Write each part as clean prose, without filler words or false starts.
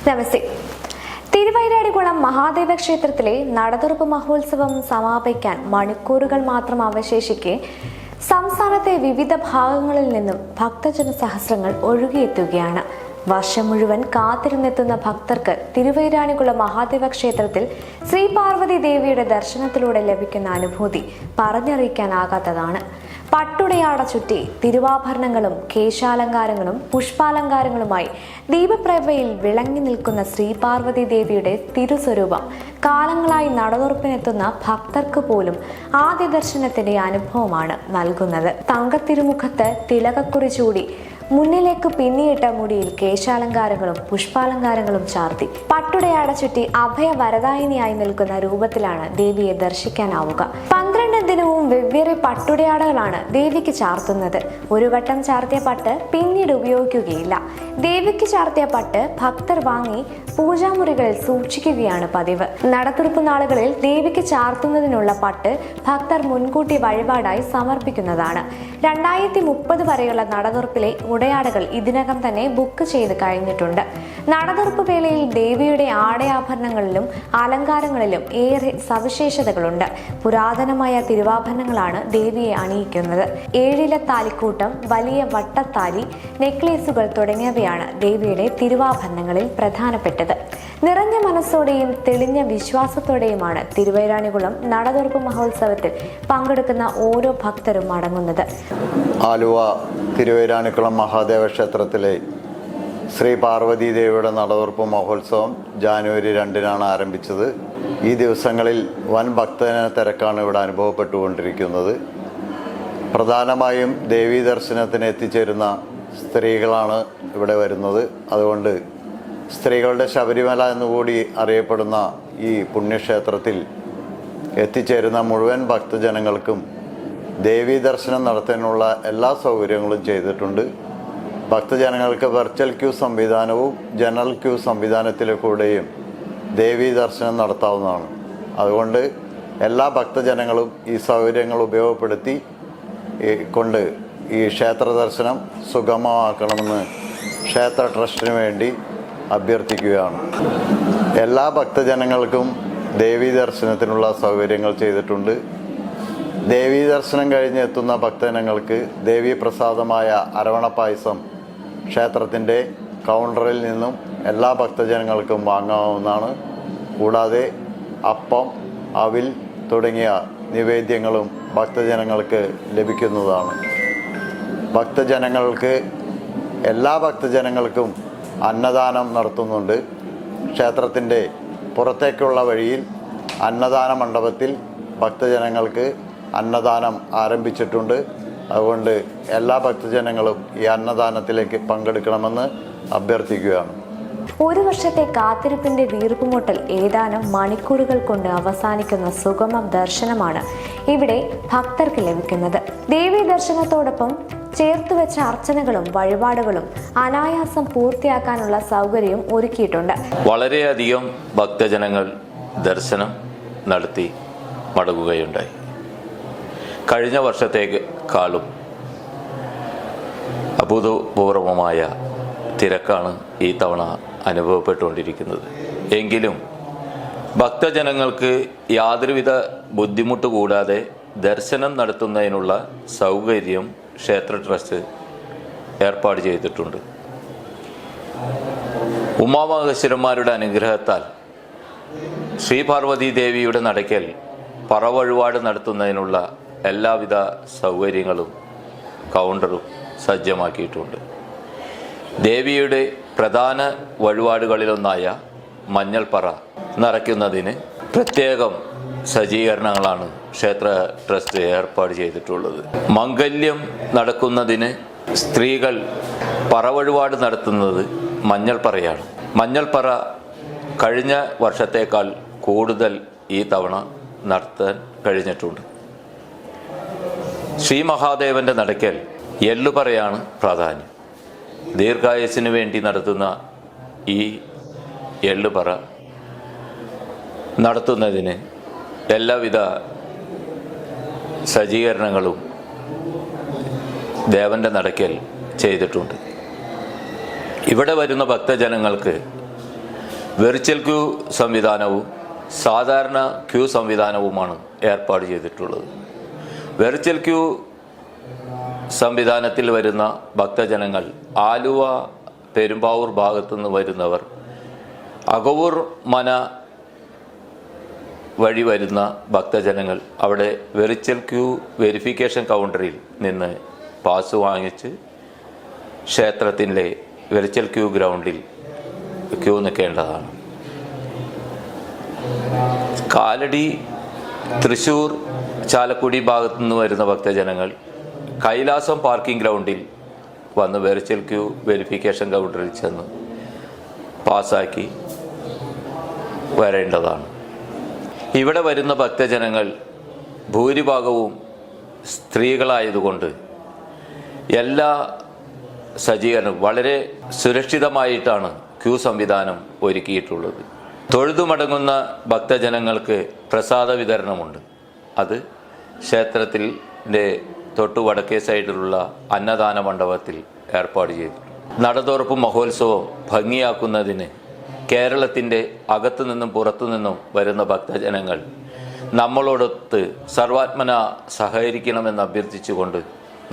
നമസ്തേ. തിരുവൈരാണിക്കുളം മഹാദേവ ക്ഷേത്രത്തിലെ നടതുറപ്പ് മഹോത്സവം സമാപിക്കാൻ മണിക്കൂറുകൾ മാത്രം അവശേഷിക്കെ സംസ്ഥാനത്തെ വിവിധ ഭാഗങ്ങളിൽ നിന്നും ഭക്തജന സഹസ്രങ്ങൾ ഒഴുകിയെത്തുകയാണ്. വർഷം മുഴുവൻ കാത്തിരുന്നെത്തുന്ന ഭക്തർക്ക് തിരുവൈരാണിക്കുളം മഹാദേവ ക്ഷേത്രത്തിൽ ശ്രീ പാർവതി ദേവിയുടെ ദർശനത്തിലൂടെ ലഭിക്കുന്ന അനുഭൂതി പറഞ്ഞറിയിക്കാനാകാത്തതാണ്. പട്ടുടയാട ചുറ്റി തിരുവാഭരണങ്ങളും കേശാലങ്കാരങ്ങളും പുഷ്പാലങ്കാരങ്ങളുമായി ദീപപ്രഭയിൽ വിളങ്ങി നിൽക്കുന്ന ശ്രീ പാർവതി ദേവിയുടെ തിരുസ്വരൂപം കാലങ്ങളായി നടതുറപ്പിനെത്തുന്ന ഭക്തർക്ക് പോലും ആദ്യ ദർശനത്തിന്റെ അനുഭവമാണ് നൽകുന്നത്. തങ്കത്തിരുമുഖത്ത് തിലകക്കുറി ചൂടി മുന്നിലേക്ക് പിന്നിയിട്ട മുടിയിൽ കേശാലങ്കാരങ്ങളും പുഷ്പാലങ്കാരങ്ങളും ചാർത്തി പട്ടുടയാട ചുറ്റി അഭയ വരദായിനിയായി നിൽക്കുന്ന രൂപത്തിലാണ് ദേവിയെ ദർശിക്കാനാവുക. 12 ദിനവും വെവ്വേറെ പട്ടുടയാടകളാണ് ദേവിക്ക് ചാർത്തുന്നത്. ഒരു വട്ടം ചാർത്തിയ പട്ട് പിന്നീട് ഉപയോഗിക്കുകയില്ല. ദേവിക്ക് ചാർത്തിയ പട്ട് ഭക്തർ വാങ്ങി പൂജാമുറികളിൽ സൂക്ഷിക്കുകയാണ് പതിവ്. നടതുറപ്പ് നാളുകളിൽ ദേവിക്ക് ചാർത്തുന്നതിനുള്ള പട്ട് ഭക്തർ മുൻകൂട്ടി വഴിപാടായി സമർപ്പിക്കുന്നതാണ്. 2030 വരെയുള്ള നടതുറപ്പിലെ ഉടയാടകൾ ഇതിനകം തന്നെ ബുക്ക് ചെയ്ത് കഴിഞ്ഞിട്ടുണ്ട്. നടതുറപ്പ് വേളയിൽ ദേവിയുടെ ആടയാഭരണങ്ങളിലും അലങ്കാരങ്ങളിലും ഏറെ സവിശേഷതകളുണ്ട്. പുരാതനമായ തിരുവാഭരണങ്ങളാണ് ദേവിയെ അണിയിക്കുന്നത്. 7 താലിക്കൂട്ടം, വലിയ വട്ടത്താലി, നെക്ലേസുകൾ തുടങ്ങിയവയാണ് ദേവിയുടെ തിരുവാഭരണങ്ങളിൽ പ്രധാനപ്പെട്ടത്. നിറഞ്ഞ മനസ്സോടെയും തെളിഞ്ഞ വിശ്വാസത്തോടെയുമാണ് തിരുവൈരാണിക്കുളം നടതുറപ്പ് മഹോത്സവത്തിൽ പങ്കെടുക്കുന്ന ഓരോ ഭക്തരും മടങ്ങുന്നത്. ആലുവ തിരുവൈരാണിക്കുളം മഹാദേവ ക്ഷേത്രത്തിലെ ശ്രീ പാർവതി ദേവിയുടെ നടതുറപ്പ് മഹോത്സവം ജനുവരി 2-നാണ് ആരംഭിച്ചത്. ഈ ദിവസങ്ങളിൽ വൻ ഭക്തജന തിരക്കാണ് ഇവിടെ അനുഭവപ്പെട്ടുകൊണ്ടിരിക്കുന്നത്. പ്രധാനമായും ദേവീ ദർശനത്തിന് എത്തിച്ചേരുന്ന സ്ത്രീകളാണ് ഇവിടെ വരുന്നത്. അതുകൊണ്ട് സ്ത്രീകളുടെ ശബരിമല എന്നുകൂടി അറിയപ്പെടുന്ന ഈ പുണ്യക്ഷേത്രത്തിൽ എത്തിച്ചേരുന്ന മുഴുവൻ ഭക്തജനങ്ങൾക്കും ദേവീ ദർശനം നടത്താനുള്ള എല്ലാ സൗകര്യങ്ങളും ചെയ്തിട്ടുണ്ട്. ഭക്തജനങ്ങൾക്ക് വെർച്വൽ ക്യൂ സംവിധാനവും ജനറൽ ക്യൂ സംവിധാനത്തിലൂടെയും ദേവീ ദർശനം നടത്താവുന്നതാണ്. അതുകൊണ്ട് എല്ലാ ഭക്തജനങ്ങളും ഈ സൗകര്യങ്ങൾ ഉപയോഗപ്പെടുത്തി കൊണ്ട് ഈ ക്ഷേത്ര ദർശനം സുഗമമാക്കണമെന്ന് ക്ഷേത്ര ട്രസ്റ്റിന് വേണ്ടി അഭ്യർത്ഥിക്കുകയാണ്. എല്ലാ ഭക്തജനങ്ങൾക്കും ദേവീ ദർശനത്തിനുള്ള സൗകര്യങ്ങൾ ചെയ്തിട്ടുണ്ട്. ദേവീ ദർശനം കഴിഞ്ഞ് എത്തുന്ന ഭക്തജനങ്ങൾക്ക് ദേവീ പ്രസാദമായ അരവണ പായസം ക്ഷേത്രത്തിൻ്റെ കൗണ്ടറിൽ നിന്നും എല്ലാ ഭക്തജനങ്ങൾക്കും വാങ്ങാവുന്നതാണ്. കൂടാതെ അപ്പം, അവിൽ തുടങ്ങിയ നിവേദ്യങ്ങളും ഭക്തജനങ്ങൾക്ക് ലഭിക്കുന്നതാണ്. എല്ലാ ഭക്തജനങ്ങൾക്കും അന്നദാനം നടത്തുന്നുണ്ട്. ക്ഷേത്രത്തിൻ്റെ പുറത്തേക്കുള്ള വഴിയിൽ അന്നദാന മണ്ഡപത്തിൽ ഭക്തജനങ്ങൾക്ക് അന്നദാനം ആരംഭിച്ചിട്ടുണ്ട്. അതുകൊണ്ട് എല്ലാ ഭക്തജനങ്ങളും ഈ അന്നദാനത്തിലേക്ക് പങ്കെടുക്കണമെന്ന് അഭ്യർത്ഥിക്കുകയാണ്. ഒരു വർഷത്തെ കാത്തിരിപ്പിന്റെ വീർപ്പുമുട്ടൽ ഏതാനും മണിക്കൂറുകൾ കൊണ്ട് അവസാനിക്കുന്ന സുഗമ ദർശനമാണ് ഇവിടെ ഭക്തർക്ക് ലഭിക്കുന്നത്. ദേവീ ദർശനത്തോടൊപ്പം ചേർത്തുവെച്ച അർച്ചനകളും വഴിപാടുകളും അനായാസം പൂർത്തിയാക്കാനുള്ള സൗകര്യവും ഒരുക്കിയിട്ടുണ്ട്. വളരെയധികം ഭക്തജനങ്ങൾ ദർശനം നടത്തി മടങ്ങുകയുണ്ടായി. കഴിഞ്ഞ വർഷത്തേക്കാളും അഭൂതപൂർവമായ തിരക്കാണ് ഈ തവണ അനുഭവപ്പെട്ടുകൊണ്ടിരിക്കുന്നത്. എങ്കിലും ഭക്തജനങ്ങൾക്ക് യാതൊരുവിധ ബുദ്ധിമുട്ട് കൂടാതെ ദർശനം നടത്തുന്നതിനുള്ള സൗകര്യം ക്ഷേത്ര ട്രസ്റ്റ് ഏർപ്പാട് ചെയ്തിട്ടുണ്ട്. ഉമാമഹേശ്വരന്മാരുടെ അനുഗ്രഹത്താൽ ശ്രീ പാർവതി ദേവിയുടെ നടയ്ക്കൽ പറവഴിപാട് നടത്തുന്നതിനുള്ള എല്ലാവിധ സൗകര്യങ്ങളും കൗണ്ടറും സജ്ജമാക്കിയിട്ടുണ്ട്. ദേവിയുടെ പ്രധാന വഴിപാടുകളിലൊന്നായ മഞ്ഞൾപ്പറ നിറയ്ക്കുന്നതിന് പ്രത്യേകം സജ്ജീകരണങ്ങളാണ് ക്ഷേത്ര ട്രസ്റ്റ് ഏർപ്പാട് ചെയ്തിട്ടുള്ളത്. മംഗല്യം നടക്കുന്നതിന് സ്ത്രീകൾ പറവഴിപാട് നടത്തുന്നത് മഞ്ഞൾപ്പറയാണ്. മഞ്ഞൾപ്പറ കഴിഞ്ഞ വർഷത്തേക്കാൾ കൂടുതൽ ഈ തവണ നടത്താൻ കഴിഞ്ഞിട്ടുണ്ട്. ശ്രീ മഹാദേവന്റെ നടയ്ക്കൽ എള്ളുപറയാണ് പ്രാധാന്യം. ദീർഘായുസ്സിന് വേണ്ടി നടത്തുന്ന ഈ എള്ളുപറ നടത്തുന്നതിന് എല്ലാവിധ സജ്ജീകരണങ്ങളും ദേവന്റെ നടയ്ക്കൽ ചെയ്തിട്ടുണ്ട്. ഇവിടെ വരുന്ന ഭക്തജനങ്ങൾക്ക് വെർച്വൽ ക്യൂ സംവിധാനവും സാധാരണ ക്യൂ സംവിധാനവുമാണ് ഏർപ്പാട് ചെയ്തിട്ടുള്ളത്. വെർച്വൽ ക്യൂ സംവിധാനത്തിൽ വരുന്ന ഭക്തജനങ്ങൾ ആലുവ പെരുമ്പാവൂർ ഭാഗത്തുനിന്ന് വരുന്നവർ അകവൂർ മന വഴി വരുന്ന ഭക്തജനങ്ങൾ അവിടെ വെർച്വൽ ക്യൂ വെരിഫിക്കേഷൻ കൗണ്ടറിൽ നിന്ന് പാസ് വാങ്ങിച്ച് ക്ഷേത്രത്തിൻ്റെ വെർച്വൽ ക്യൂ ഗ്രൗണ്ടിൽ ക്യൂ നിൽക്കേണ്ടതാണ്. കാലടി, തൃശ്ശൂർ, ചാലക്കുടി ഭാഗത്തു നിന്ന് വരുന്ന ഭക്തജനങ്ങൾ കൈലാസം പാർക്കിംഗ് ഗ്രൗണ്ടിൽ വന്ന് വെർച്വൽ ക്യൂ വെരിഫിക്കേഷൻ കൗണ്ടറിൽ ചെന്ന് പാസ്സാക്കി വരേണ്ടതാണ്. ഇവിടെ വരുന്ന ഭക്തജനങ്ങൾ ഭൂരിഭാഗവും സ്ത്രീകളായതുകൊണ്ട് എല്ലാ സജ്ജീകരണവും വളരെ സുരക്ഷിതമായിട്ടാണ് ക്യൂ സംവിധാനം ഒരുക്കിയിട്ടുള്ളത്. തൊഴുതുമടങ്ങുന്ന ഭക്തജനങ്ങൾക്ക് പ്രസാദ വിതരണമുണ്ട്. അത് ക്ഷേത്രത്തിൻ്റെ തൊട്ടു വടക്കേ സൈഡിലുള്ള അന്നദാന മണ്ഡപത്തിൽ ഏർപ്പാട് ചെയ്തു. നടതുറപ്പ് മഹോത്സവം ഭംഗിയാക്കുന്നതിന് കേരളത്തിൻ്റെ അകത്തുനിന്നും പുറത്തുനിന്നും വരുന്ന ഭക്തജനങ്ങൾ നമ്മളോടൊത്ത് സർവാത്മന സഹകരിക്കണമെന്ന് അഭ്യർത്ഥിച്ചുകൊണ്ട്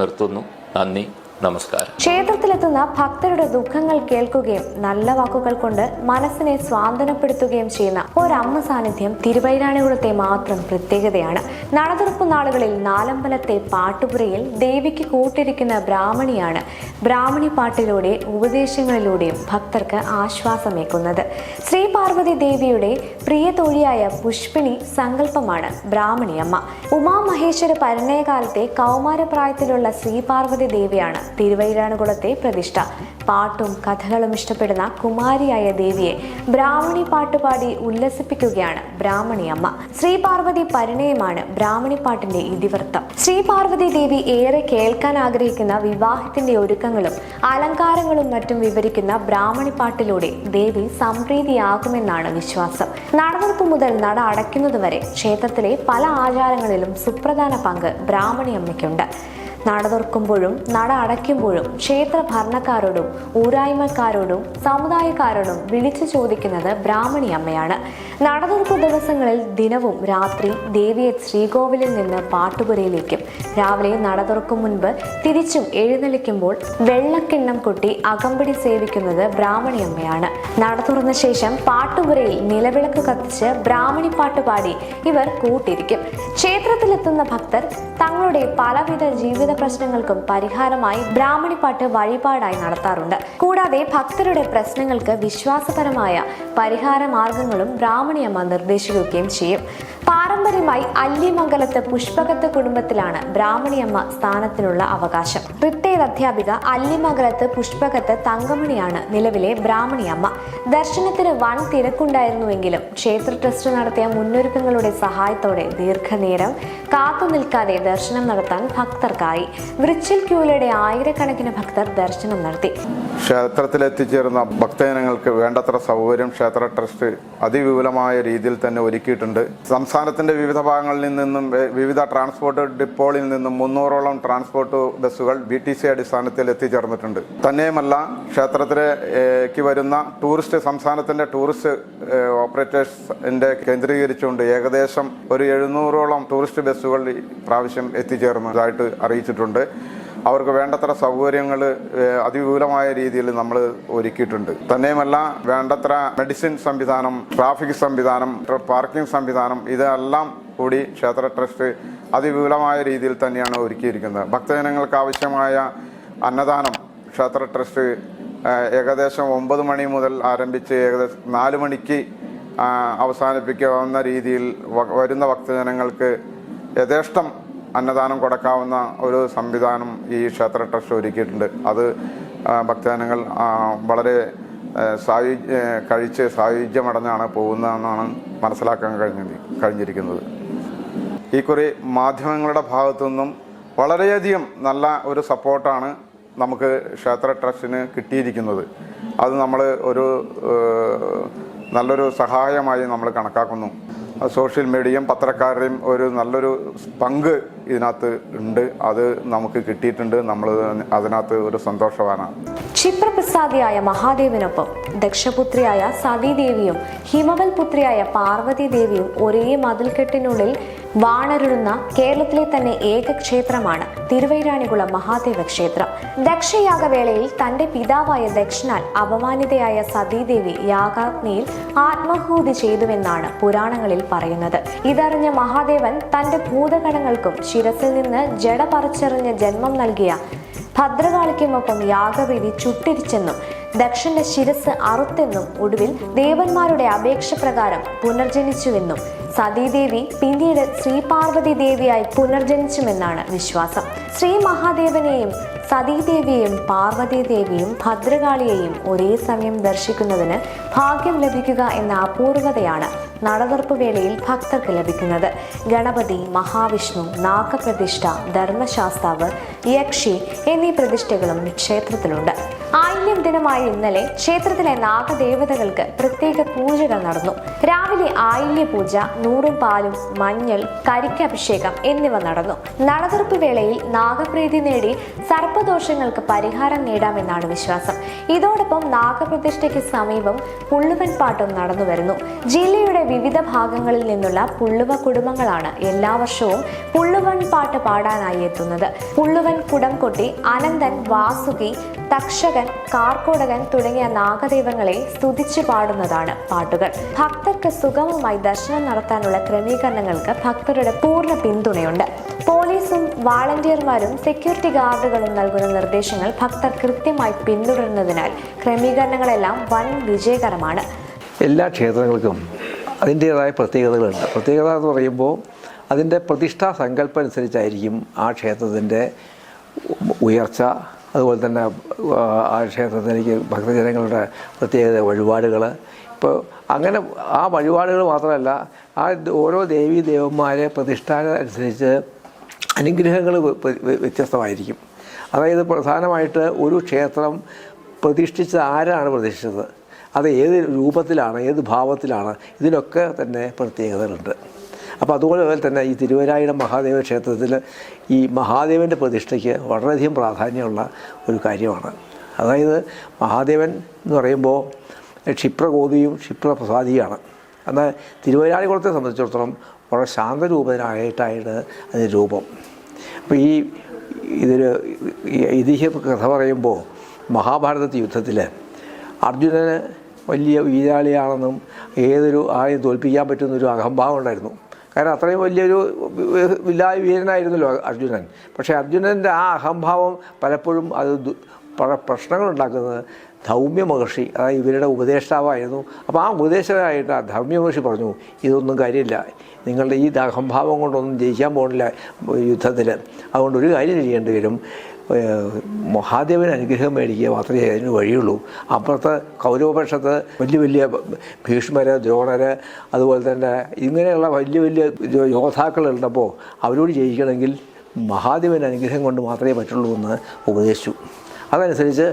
നിർത്തുന്നു. നന്ദി, നമസ്കാരം. ക്ഷേത്രത്തിലെത്തുന്ന ഭക്തരുടെ ദുഃഖങ്ങൾ കേൾക്കുകയും നല്ല വാക്കുകൾ കൊണ്ട് മനസ്സിനെ സ്വാന്തനപ്പെടുത്തുകയും ചെയ്യുന്ന ഒരമ്മ സാന്നിധ്യം തിരുവൈരാണികുളത്തെ മാത്രം പ്രത്യേകതയാണ്. നടതുറപ്പ് നാളുകളിൽ നാലമ്പലത്തെ പാട്ടുപുരയിൽ ദേവിക്ക് കൂട്ടിരിക്കുന്ന ബ്രാഹ്മണിയാണ് ബ്രാഹ്മണി പാട്ടിലൂടെ ഉപദേശങ്ങളിലൂടെയും ഭക്തർക്ക് ആശ്വാസമേക്കുന്നത്. ശ്രീ പാർവതി ദേവിയുടെ പ്രിയ തോഴിയായ പുഷ്പിണി സങ്കല്പമാണ് ബ്രാഹ്മണിയമ്മ. ഉമാമഹേശ്വര പരിണയകാലത്തെ കൗമാരപ്രായത്തിലുള്ള ശ്രീ പാർവതി ദേവിയാണ് തിരുവൈരാണികുളത്തെ പ്രതിഷ്ഠ. പാട്ടും കഥകളും ഇഷ്ടപ്പെടുന്ന കുമാരിയായ ദേവിയെ ബ്രാഹ്മണി പാട്ടുപാടി ഉല്ലസിപ്പിക്കുകയാണ് ബ്രാഹ്മണിയമ്മ. ശ്രീ പാർവതി പരിണയമാണ് ബ്രാഹ്മണി പാട്ടിന്റെ ഇതിവൃത്തം. ശ്രീ പാർവതി ദേവി ഏറെ കേൾക്കാൻ ആഗ്രഹിക്കുന്ന വിവാഹത്തിന്റെ ഒരുക്കങ്ങളും അലങ്കാരങ്ങളും മറ്റും വിവരിക്കുന്ന ബ്രാഹ്മണി പാട്ടിലൂടെ ദേവി സംപ്രീതിയാകുമെന്നാണ് വിശ്വാസം. നടതുറപ്പ് മുതൽ നട അടയ്ക്കുന്നതുവരെ ക്ഷേത്രത്തിലെ പല ആചാരങ്ങളിലും സുപ്രധാന പങ്ക് ബ്രാഹ്മണിയമ്മയ്ക്കുണ്ട്. നട തുറക്കുമ്പോഴും നട അടയ്ക്കുമ്പോഴും ക്ഷേത്ര ഭരണക്കാരോടും ഊരായ്മക്കാരോടും സമുദായക്കാരോടും വിളിച്ചു ചോദിക്കുന്നത് ബ്രാഹ്മണിയമ്മയാണ്. നടതുറപ്പ് ദിവസങ്ങളിൽ ദിനവും രാത്രി ദേവിയെ ശ്രീകോവിലിൽ നിന്ന് പാട്ടുപുരയിലേക്കും രാവിലെ നട തുറക്കും മുൻപ് തിരിച്ചും എഴുന്നള്ളിക്കുമ്പോൾ വെള്ളക്കിണ്ണം കൊട്ടി അകമ്പടി സേവിക്കുന്നത് ബ്രാഹ്മണിയമ്മയാണ്. നട തുറന്ന ശേഷം പാട്ടുപുരയിൽ നിലവിളക്ക് കത്തിച്ച് ബ്രാഹ്മണി പാട്ടുപാടി ഇവർ കൂട്ടിരിക്കും. ക്ഷേത്രത്തിലെത്തുന്ന ഭക്തർ തങ്ങളുടെ പലവിധ ജീവിത പ്രശ്നങ്ങൾക്കും പരിഹാരമായി ബ്രാഹ്മണിപ്പാട്ട് വഴിപാടായി നടത്താറുണ്ട്. കൂടാതെ ഭക്തരുടെ പ്രശ്നങ്ങൾക്ക് വിശ്വാസപരമായ പരിഹാര മാർഗങ്ങളും ബ്രാഹ്മണിയമ്മ നിർദ്ദേശിക്കുകയും ചെയ്യും. പാരമ്പര്യമായി അല്ലിമംഗലത്ത് പുഷ്പകത്ത് കുടുംബത്തിലാണ് ബ്രാഹ്മണിയമ്മ സ്ഥാനത്തിനുള്ള അവകാശം. റിട്ടയർഡ് അധ്യാപിക അല്ലിമംഗലത്ത് പുഷ്പകത്ത് തങ്കമണിയാണ് നിലവിലെ ബ്രാഹ്മണിയമ്മ. ദർശനത്തിന് വൻ തിരക്കുണ്ടായിരുന്നുവെങ്കിലും ക്ഷേത്ര ട്രസ്റ്റ് നടത്തിയ മുന്നൊരുക്കങ്ങളുടെ സഹായത്തോടെ ദീർഘനേരം കാത്തു നിൽക്കാതെ ദർശനം നടത്താൻ ഭക്തർക്കായി. വിർച്വൽ ക്യൂയിലൂടെ ആയിരക്കണക്കിന് ഭക്തർ ദർശനം നടത്തി. ക്ഷേത്രത്തിലെത്തിച്ചേർന്ന ഭക്തജനങ്ങൾക്ക് വേണ്ടത്ര സൗകര്യം ക്ഷേത്ര ട്രസ്റ്റ് അതിവിപുലമായ രീതിയിൽ തന്നെ ഒരുക്കിയിട്ടുണ്ട്. സംസ്ഥാനത്തിന്റെ വിവിധ ഭാഗങ്ങളിൽ നിന്നും വിവിധ ട്രാൻസ്പോർട്ട് ഡിപ്പോകളിൽ നിന്നും 300ഓളം ട്രാൻസ്പോർട്ട് ബസ്സുകൾ BTC അടിസ്ഥാനത്തിൽ എത്തിച്ചേർന്നിട്ടുണ്ട്. തന്നെയുമല്ല, ക്ഷേത്രത്തിലേക്ക് വരുന്ന സംസ്ഥാനത്തിന്റെ ടൂറിസ്റ്റ് ഓപ്പറേറ്റേഴ്സിന്റെ കേന്ദ്രീകരിച്ചുകൊണ്ട് ഏകദേശം ഒരു 700ഓളം ടൂറിസ്റ്റ് ബസ്സുകൾ പ്രാവശ്യം എത്തിച്ചേർന്നതായിട്ട് അറിയിച്ചിട്ടുണ്ട്. അവർക്ക് വേണ്ടത്ര സൗകര്യങ്ങൾ അതിവിപുലമായ രീതിയിൽ നമ്മൾ ഒരുക്കിയിട്ടുണ്ട്. തന്നെയുമല്ല, വേണ്ടത്ര മെഡിസിൻ സംവിധാനം, ട്രാഫിക് സംവിധാനം, പാർക്കിംഗ് സംവിധാനം ഇതെല്ലാം കൂടി ക്ഷേത്ര ട്രസ്റ്റ് അതിവിപുലമായ രീതിയിൽ തന്നെയാണ് ഒരുക്കിയിരിക്കുന്നത്. ഭക്തജനങ്ങൾക്ക് ആവശ്യമായ അന്നദാനം ക്ഷേത്ര ട്രസ്റ്റ് ഏകദേശം 9 മണി മുതൽ ആരംഭിച്ച് ഏകദേശം 4 മണിക്ക് അവസാനിപ്പിക്കാവുന്ന രീതിയിൽ വരുന്ന ഭക്തജനങ്ങൾക്ക് യഥേഷ്ടം അന്നദാനം കൊടുക്കാവുന്ന ഒരു സംവിധാനം ഈ ക്ഷേത്ര ട്രസ്റ്റ് ഒരുക്കിയിട്ടുണ്ട്. അത് ഭക്തജനങ്ങൾ വളരെ കഴിച്ച് സായുജ്യമടഞ്ഞാണ് പോകുന്നതെന്നാണ് മനസ്സിലാക്കാൻ കഴിഞ്ഞിരിക്കുന്നത്. ഈ കുറി മാധ്യമങ്ങളുടെ ഭാഗത്തുനിന്നും വളരെയധികം നല്ല ഒരു സപ്പോർട്ടാണ് നമുക്ക് ക്ഷേത്ര ട്രസ്റ്റിന് കിട്ടിയിരിക്കുന്നത്. അത് നമ്മൾ ഒരു നല്ലൊരു സഹായമായി നമ്മൾ കണക്കാക്കുന്നു. സോഷ്യൽ മീഡിയയും പത്രക്കാരുടെയും ഒരു നല്ലൊരു പങ്ക് ഇതിനകത്ത് ഉണ്ട്. അത് നമുക്ക് കിട്ടിയിട്ടുണ്ട്. നമ്മൾ അതിനകത്ത് ഒരു സന്തോഷവാനാണ്. ക്ഷിപ്രപ്രസാദിയായ മഹാദേവനൊപ്പം ദക്ഷപുത്രിയായ സതീദേവിയും ഹിമവൽ പുത്രിയായ പാർവതി ദേവിയും ഒരേ മതിൽക്കെട്ടിനുള്ളിൽ വാണരുളുന്ന കേരളത്തിലെ തന്നെ ഏക ക്ഷേത്രമാണ് തിരുവൈരാണികുളം മഹാദേവ ക്ഷേത്രം. ദക്ഷയാഗവേളയിൽ തന്റെ പിതാവായ ദക്ഷനാൽ അപമാനിതയായ സതീദേവി യാഗാഗ്നിയിൽ ആത്മാഹൂതി ചെയ്തുവെന്നാണ് പുരാണങ്ങളിൽ പറയുന്നത്. ഇതറിഞ്ഞ മഹാദേവൻ തന്റെ ഭൂതഗണങ്ങൾക്കും ശിരസിൽ നിന്ന് ജട പറിച്ചെറിഞ്ഞ് ജന്മം നൽകിയ ഭദ്രകാളിക്കുമൊപ്പം യാഗവേദി ചുട്ടിരിച്ചെന്നും ദക്ഷന്റെ ശിരസ് അറുത്തെന്നും ഒടുവിൽ ദേവന്മാരുടെ അപേക്ഷ പ്രകാരം പുനർജനിച്ചുവെന്നും സതീദേവി പിന്നീട് ശ്രീ പാർവതി ദേവിയായി പുനർജനിച്ചുമെന്നാണ് വിശ്വാസം. ശ്രീ മഹാദേവനെയും സതീദേവിയെയും പാർവതീദേവിയും ഭദ്രകാളിയെയും ഒരേ സമയം ദർശിക്കുന്നതിന് ഭാഗ്യം ലഭിക്കുക എന്ന അപൂർവതയാണ് നടതുറപ്പ് വേളയിൽ ഭക്തർക്ക് ലഭിക്കുന്നത്. ഗണപതി, മഹാവിഷ്ണു, നാഗപ്രതിഷ്ഠ, ധർമ്മശാസ്താവ്, യക്ഷി എന്നീ പ്രതിഷ്ഠകളും ക്ഷേത്രത്തിലുണ്ട്. ആയില്യം ദിനമായ ഇന്നലെ ക്ഷേത്രത്തിലെ നാഗദേവതകൾക്ക് പ്രത്യേക പൂജകൾ നടന്നു. രാവിലെ ആയില്യ പൂജ, നൂറും പാലും, മഞ്ഞൾ, കരിക്കഭിഷേകം എന്നിവ നടന്നു. നടതുറപ്പ് വേളയിൽ നാഗപ്രീതി നേടി സർപ്പദോഷങ്ങൾക്ക് പരിഹാരം നേടാമെന്നാണ് വിശ്വാസം. ഇതോടൊപ്പം നാഗപ്രതിഷ്ഠയ്ക്ക് സമീപം പുള്ളുവൻ പാട്ടും നടന്നു വരുന്നു. ജില്ലയുടെ വിവിധ ഭാഗങ്ങളിൽ നിന്നുള്ള പുള്ളുവ കുടുംബങ്ങളാണ് എല്ലാ വർഷവും പുള്ളുവൻ പാട്ട് പാടാനായി എത്തുന്നത്. പുള്ളുവൻ, കുടംകൊട്ടി, അനന്തൻ, വാസുകി, തക്ഷകൻ, കാർക്കോടകൻ തുടങ്ങിയ നാഗദൈവങ്ങളെ സ്തുതിച്ചു പാടുന്നതാണ് പാട്ടുകൾ. ഭക്തർക്ക് സുഗമമായി ദർശനം നടത്താനുള്ള ക്രമീകരണങ്ങൾക്ക് ഭക്തരുടെ പൂർണ്ണ പിന്തുണയുണ്ട്. പോലീസും വാളണ്ടിയർമാരും സെക്യൂരിറ്റി ഗാർഡുകളും നൽകുന്ന നിർദ്ദേശങ്ങൾ ഭക്തർ കൃത്യമായി പിന്തുടരുന്നതിനാൽ ക്രമീകരണങ്ങളെല്ലാം വൻ വിജയകരമാണ്. എല്ലാ ക്ഷേത്രങ്ങൾക്കും അതിൻ്റേതായ പ്രത്യേകതകളുണ്ട്. പ്രത്യേകത എന്ന് പറയുമ്പോൾ അതിൻ്റെ പ്രതിഷ്ഠാ സങ്കല്പം അനുസരിച്ചായിരിക്കും ആ ക്ഷേത്രത്തിൻ്റെ ഉയർച്ച. അതുപോലെ തന്നെ ആ ക്ഷേത്രത്തിലേക്ക് ഭക്തജനങ്ങളുടെ പ്രത്യേകത വഴിപാടുകൾ. ഇപ്പോൾ അങ്ങനെ ആ വഴിപാടുകൾ മാത്രമല്ല, ആ ഓരോ ദേവീ ദേവന്മാരെ പ്രതിഷ്ഠാന അനുസരിച്ച് അനുഗ്രഹങ്ങൾ വ്യത്യസ്തമായിരിക്കും. അതായത് പ്രധാനമായിട്ട് ഒരു ക്ഷേത്രം പ്രതിഷ്ഠിച്ചത് ആരാണ് പ്രതിഷ്ഠിച്ചത്, അത് ഏത് രൂപത്തിലാണ്, ഏത് ഭാവത്തിലാണ്, ഇതിനൊക്കെ തന്നെ പ്രത്യേകതകളുണ്ട്. അപ്പോൾ അതുപോലെ തന്നെ ഈ തിരുവരായിരം മഹാദേവ ക്ഷേത്രത്തിൽ ഈ മഹാദേവൻ്റെ പ്രതിഷ്ഠയ്ക്ക് വളരെയധികം പ്രാധാന്യമുള്ള ഒരു കാര്യമാണ്. അതായത് മഹാദേവൻ എന്ന് പറയുമ്പോൾ ക്ഷിപ്രകോപിയും ക്ഷിപ്രപ്രസാദിയാണ്. എന്നാൽ തിരുവരാണികുളത്തെ സംബന്ധിച്ചിടത്തോളം വളരെ ശാന്തരൂപനായിട്ടാണ് അതിൻ്റെ രൂപം. അപ്പോൾ ഇതൊരു ഐതിഹ്യ കഥ പറയുമ്പോൾ മഹാഭാരത യുദ്ധത്തിൽ അർജുനന് വലിയ വീരാളിയാണെന്നും ഏതൊരു ആരെയും തോൽപ്പിക്കാൻ പറ്റുന്നൊരു അഹംഭാവം ഉണ്ടായിരുന്നു. കാരണം അത്രയും വലിയൊരു വീരനായിരുന്നല്ലോ അർജുനൻ. പക്ഷേ അർജുനൻ്റെ ആ അഹംഭാവം പലപ്പോഴും അത് പ്രശ്നങ്ങളുണ്ടാക്കുന്നത് ധൗമ്യ മഹർഷി, അതായത് ഇവരുടെ ഉപദേഷ്ടാവായിരുന്നു. അപ്പോൾ ആ ഉപദേശകനായിട്ട് ആ ധൗമ്യ മഹർഷി പറഞ്ഞു, ഇതൊന്നും കാര്യമില്ല, നിങ്ങളുടെ ഈ അഹംഭാവം കൊണ്ടൊന്നും ജയിക്കാൻ പോകുന്നില്ല യുദ്ധത്തിൽ. അതുകൊണ്ട് ഒരു കാര്യം ചെയ്യേണ്ടി വരും, മഹാദേവന് അനുഗ്രഹം മേടിക്കുക മാത്രമേ അതിന് വഴിയുള്ളൂ. അപ്പുറത്ത് കൗരവപക്ഷത്ത് വലിയ വലിയ ഭീഷ്മര്, ദ്രോണര്, അതുപോലെ തന്നെ ഇങ്ങനെയുള്ള വലിയ വലിയ യോദ്ധാക്കളുള്ളപ്പോൾ അവരോട് ജയിക്കണമെങ്കിൽ മഹാദേവന് അനുഗ്രഹം കൊണ്ട് മാത്രമേ പറ്റുള്ളൂ എന്ന് ഉപദേശിച്ചു. അതനുസരിച്ച്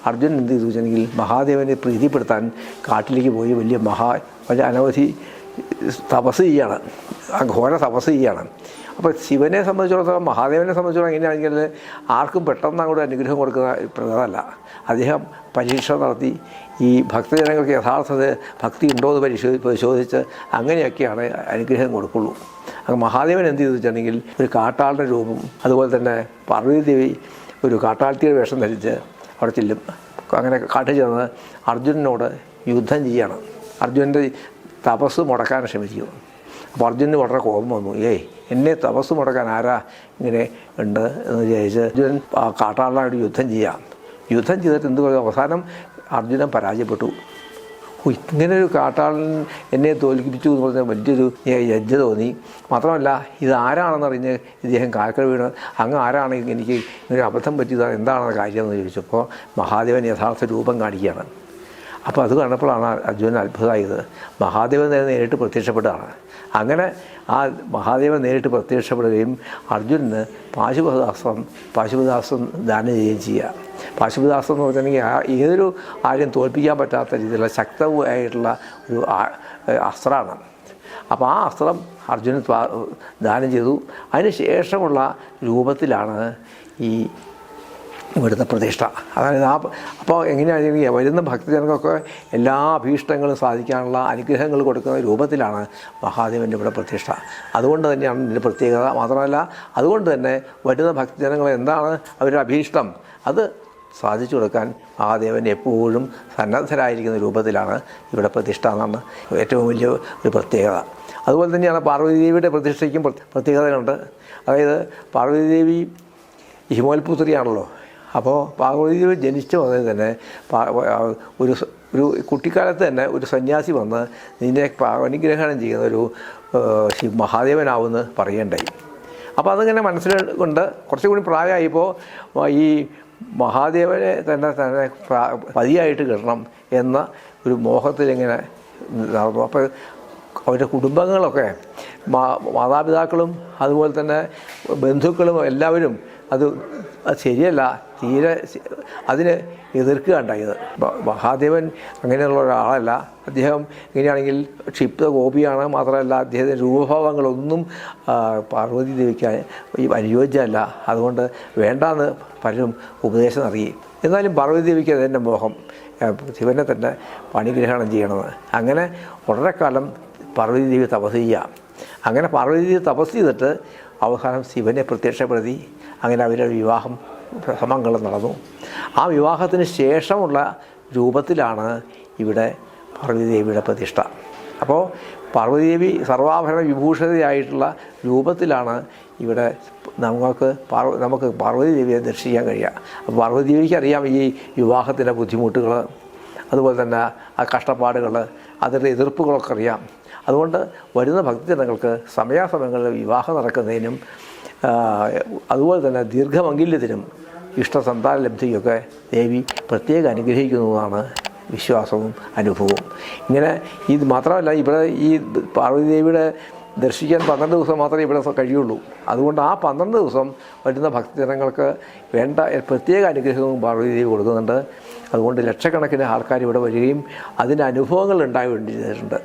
അർജുനൻ എന്ത് ചെയ്തു വെച്ചെങ്കിൽ മഹാദേവനെ പ്രീതിപ്പെടുത്താൻ കാട്ടിലേക്ക് പോയി വലിയ അനവധി തപസ് ചെയ്യാണ്, ഘോര തപസ് ചെയ്യാണ്. അപ്പോൾ ശിവനെ സംബന്ധിച്ചിടത്തോളം, മഹാദേവനെ സംബന്ധിച്ചിടത്തോളം എങ്ങനെയാണെങ്കിൽ ആർക്കും പെട്ടെന്ന് അങ്ങോട്ട് അനുഗ്രഹം കൊടുക്കുന്ന പ്രകൃതമല്ല. അദ്ദേഹം പരീക്ഷ നടത്തി ഈ ഭക്തജനങ്ങൾക്ക് യഥാർത്ഥത്തിൽ ഭക്തി ഉണ്ടോ എന്ന് പരിശോധിച്ച് അങ്ങനെയൊക്കെയാണ് അനുഗ്രഹം കൊടുക്കുള്ളൂ. അങ്ങ് മഹാദേവൻ എന്ത് ചെയ്തു വെച്ചിട്ടുണ്ടെങ്കിൽ ഒരു കാട്ടാളുടെ രൂപം, അതുപോലെ തന്നെ പാർവതീദേവി ഒരു കാട്ടാളത്തിയുടെ വേഷം ധരിച്ച് അവിടെ ചെല്ലും. അങ്ങനെ കാട്ടിൽ ചെന്ന് അർജുനനോട് യുദ്ധം ചെയ്യണം. അർജുനൻ്റെ തപസ് മുടക്കാൻ ശ്രമിക്കുന്നു. അപ്പോൾ അർജുനന് വളരെ കോപം വന്നു. എന്നെ തപസ് മുടക്കാൻ ആരാ ഇങ്ങനെ ഉണ്ട് എന്ന് വിചാരിച്ച് അർജുനൻ കാട്ടാളനായിട്ട് യുദ്ധം ചെയ്തിട്ട് എന്ത് പറയുക, അവസാനം അർജുനൻ പരാജയപ്പെട്ടു. ഇങ്ങനൊരു കാട്ടാളൻ എന്നെ തോൽപ്പിച്ചു എന്ന് പറഞ്ഞാൽ വലിയൊരു ലജ്ജ തോന്നി. മാത്രമല്ല ഇതാരാണെന്നറിഞ്ഞ് ഇദ്ദേഹം കാൽക്കൽ വീണ്, അങ്ങ് ആരാണ് എനിക്ക് ഇങ്ങനെ അബദ്ധം പറ്റിയതാണ്, എന്താണെന്ന് കാര്യമെന്ന് ചോദിച്ചപ്പോൾ മഹാദേവൻ യഥാർത്ഥ രൂപം കാണിക്കുകയാണ്. അപ്പോൾ അത് കണ്ടപ്പോഴാണ് അർജുനൻ അത്ഭുതമായത്. മഹാദേവൻ നേരിട്ട് പ്രത്യക്ഷപ്പെട്ടതാണ്. അങ്ങനെ ആ മഹാദേവൻ നേരിട്ട് പ്രത്യക്ഷപ്പെടുകയും അർജുനന് പാശുപതാസ്ത്രം ദാനം ചെയ്യുകയും ചെയ്യുക. പാശുപതാസ്ത്രം എന്ന് പറഞ്ഞിട്ടുണ്ടെങ്കിൽ ഏതൊരു ആരെയും തോൽപ്പിക്കാൻ പറ്റാത്ത രീതിയിലുള്ള ശക്തമായിട്ടുള്ള ഒരു അസ്ത്രമാണ്. അപ്പോൾ ആ അസ്ത്രം അർജുനൻ ദാനം ചെയ്തു. അതിന് ശേഷമുള്ള രൂപത്തിലാണ് ഈ ഇവിടുത്തെ പ്രതിഷ്ഠ. അതായത് അപ്പോൾ എങ്ങനെയാണെങ്കിൽ വരുന്ന ഭക്തജനങ്ങൾക്ക് എല്ലാ അഭീഷ്ടങ്ങളും സാധിക്കാനുള്ള അനുഗ്രഹങ്ങൾ കൊടുക്കുന്ന രൂപത്തിലാണ് മഹാദേവൻ്റെ ഇവിടെ പ്രതിഷ്ഠ. അതുകൊണ്ട് തന്നെയാണ് ഇതിൻ്റെ പ്രത്യേകത. മാത്രമല്ല അതുകൊണ്ട് തന്നെ വരുന്ന ഭക്തജനങ്ങൾ എന്താണ് അവരുടെ അഭീഷ്ടം അത് സാധിച്ചു കൊടുക്കാൻ മഹാദേവൻ എപ്പോഴും സന്നദ്ധരായിരിക്കുന്ന രൂപത്തിലാണ് ഇവിടെ പ്രതിഷ്ഠ എന്നാണ് ഏറ്റവും വലിയ ഒരു പ്രത്യേകത. അതുപോലെ തന്നെയാണ് പാർവതീദേവിയുടെ പ്രതിഷ്ഠയ്ക്കും പ്രത്യേകതകളുണ്ട്. അതായത് പാർവതീദേവി ഹിമവൽപുത്രിയാണല്ലോ. അപ്പോൾ പാർവതീദേവി ജനിച്ചു വന്നത് തന്നെ ഒരു കുട്ടിക്കാലത്ത് തന്നെ ഒരു സന്യാസി വന്ന് നിന്നെ അനുഗ്രഹണം ചെയ്യുന്ന ഒരു മഹാദേവനാവുമെന്ന് പറയേണ്ടായി. അപ്പോൾ അതിങ്ങനെ മനസ്സിലുകൊണ്ട് കുറച്ചുകൂടി പ്രായമായിപ്പോൾ ഈ മഹാദേവനെ തന്നെ പതിയായിട്ട് കിട്ടണം എന്ന ഒരു മോഹത്തിലിങ്ങനെ നടന്നു. അപ്പോൾ അവരുടെ കുടുംബങ്ങളൊക്കെ മാതാപിതാക്കളും അതുപോലെ തന്നെ ബന്ധുക്കളും എല്ലാവരും അത് ശരിയല്ല, തീരെ അതിന് എതിർക്കുകയുണ്ടായത്. മഹാദേവൻ അങ്ങനെയുള്ള ഒരാളല്ല. അദ്ദേഹം ഇങ്ങനെയാണെങ്കിൽ ക്ഷിപ്ത ഗോപിയാണ്. മാത്രമല്ല അദ്ദേഹത്തിൻ്റെ രൂപഭാവങ്ങളൊന്നും പാർവതി ദേവിക്ക് അനുയോജ്യമല്ല. അതുകൊണ്ട് വേണ്ടാന്ന് പലരും ഉപദേശം നൽകി. എന്നാലും പാർവതി ദേവിക്ക് അതിൻ്റെ മോഹം ശിവനെ തന്നെ പണിഗ്രഹണം ചെയ്യണമെന്ന്. അങ്ങനെ വളരെ കാലം പാർവതി ദേവി തപസ് ചെയ്യുക. അങ്ങനെ പാർവതി ദേവി തപസ് ചെയ്തിട്ട് അവസാനം ശിവനെ പ്രത്യക്ഷപ്പെടുത്തി. അങ്ങനെ അവരുടെ വിവാഹം സമംഗളം നടന്നു. ആ വിവാഹത്തിന് ശേഷമുള്ള രൂപത്തിലാണ് ഇവിടെ പാർവതീദേവിയുടെ പ്രതിഷ്ഠ. അപ്പോൾ പാർവതീദേവി സർവാഭരണ വിഭൂഷിതയായിട്ടുള്ള രൂപത്തിലാണ് ഇവിടെ നമുക്ക് പാർവതീദേവിയെ ദർശിക്കാൻ കഴിയുക. അപ്പോൾ പാർവതീദേവിക്ക് അറിയാം ഈ വിവാഹത്തിൻ്റെ ബുദ്ധിമുട്ടുകൾ, അതുപോലെ തന്നെ ആ കഷ്ടപ്പാടുകൾ, അതിൻ്റെ എതിർപ്പുകളൊക്കെ അറിയാം. അതുകൊണ്ട് വരുന്ന ഭക്തജനങ്ങൾക്ക് സമയാസമയങ്ങളിൽ വിവാഹം നടക്കുന്നതിനും അതുപോലെ തന്നെ ദീർഘമംഗല്യത്തിനും ഇഷ്ടസന്താന ലബ്ധിയൊക്കെ ദേവി പ്രത്യേകം അനുഗ്രഹിക്കുന്നതാണ് വിശ്വാസവും അനുഭവവും. ഇങ്ങനെ ഇത് മാത്രമല്ല, ഇവിടെ ഈ പാർവതി ദേവിയുടെ ദർശിക്കാൻ 12 ദിവസം മാത്രമേ ഇവിടെ കഴിയുള്ളൂ. അതുകൊണ്ട് ആ 12 ദിവസം വരുന്ന ഭക്തജനങ്ങൾക്ക് വേണ്ട പ്രത്യേക അനുഗ്രഹവും പാർവതി ദേവി കൊടുക്കുന്നുണ്ട്. അതുകൊണ്ട് ലക്ഷക്കണക്കിന് ആൾക്കാർ ഇവിടെ വരികയും അതിൻ്റെ അനുഭവങ്ങൾ ഉണ്ടാവുകയും ചെയ്തിട്ടുണ്ട്.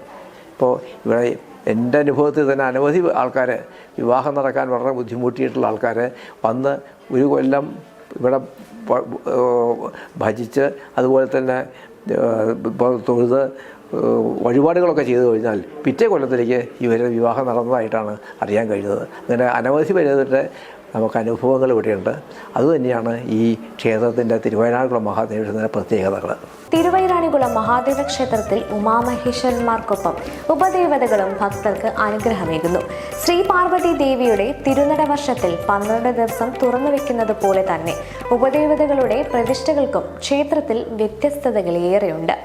ഇപ്പോൾ ഇവിടെ എൻ്റെ അനുഭവത്തിൽ തന്നെ അനവധി ആൾക്കാർ വിവാഹം നടക്കാൻ വളരെ ബുദ്ധിമുട്ടിയിട്ടുള്ള ആൾക്കാർ വന്ന് ഒരു കൊല്ലം ഇവിടെ ഭജിച്ച് അതുപോലെ തന്നെ തൊഴുത് വഴിപാടുകളൊക്കെ ചെയ്തു കഴിഞ്ഞാൽ പിറ്റേ കൊല്ലത്തിലേക്ക് ഇവരുടെ വിവാഹം നടന്നതായിട്ടാണ് അറിയാൻ കഴിഞ്ഞത്. അങ്ങനെ അനവധി പേരുടെ നമുക്ക് അനുഭവങ്ങൾ ഇവിടെയുണ്ട്. അതുതന്നെയാണ് ഈ ക്ഷേത്രത്തിൻ്റെ തിരുവൈരാണിക്കുളം മഹാദേവക്ഷേത്രത്തിൻ്റെ പ്രത്യേകതകൾ. തിരുവൈരാണിക്കുളം മഹാദേവ ക്ഷേത്രത്തിൽ ഉമാമഹേശ്വരന്മാർക്കൊപ്പം ഉപദേവതകളും ഭക്തർക്ക് അനുഗ്രഹമേകുന്നു. ശ്രീ പാർവതി ദേവിയുടെ തിരുനട വർഷത്തിൽ 12 ദിവസം തുറന്നു വെക്കുന്നത് പോലെ തന്നെ ഉപദേവതകളുടെ പ്രതിഷ്ഠകൾക്കും ക്ഷേത്രത്തിൽ വ്യത്യസ്തതകളേറെയുണ്ട്.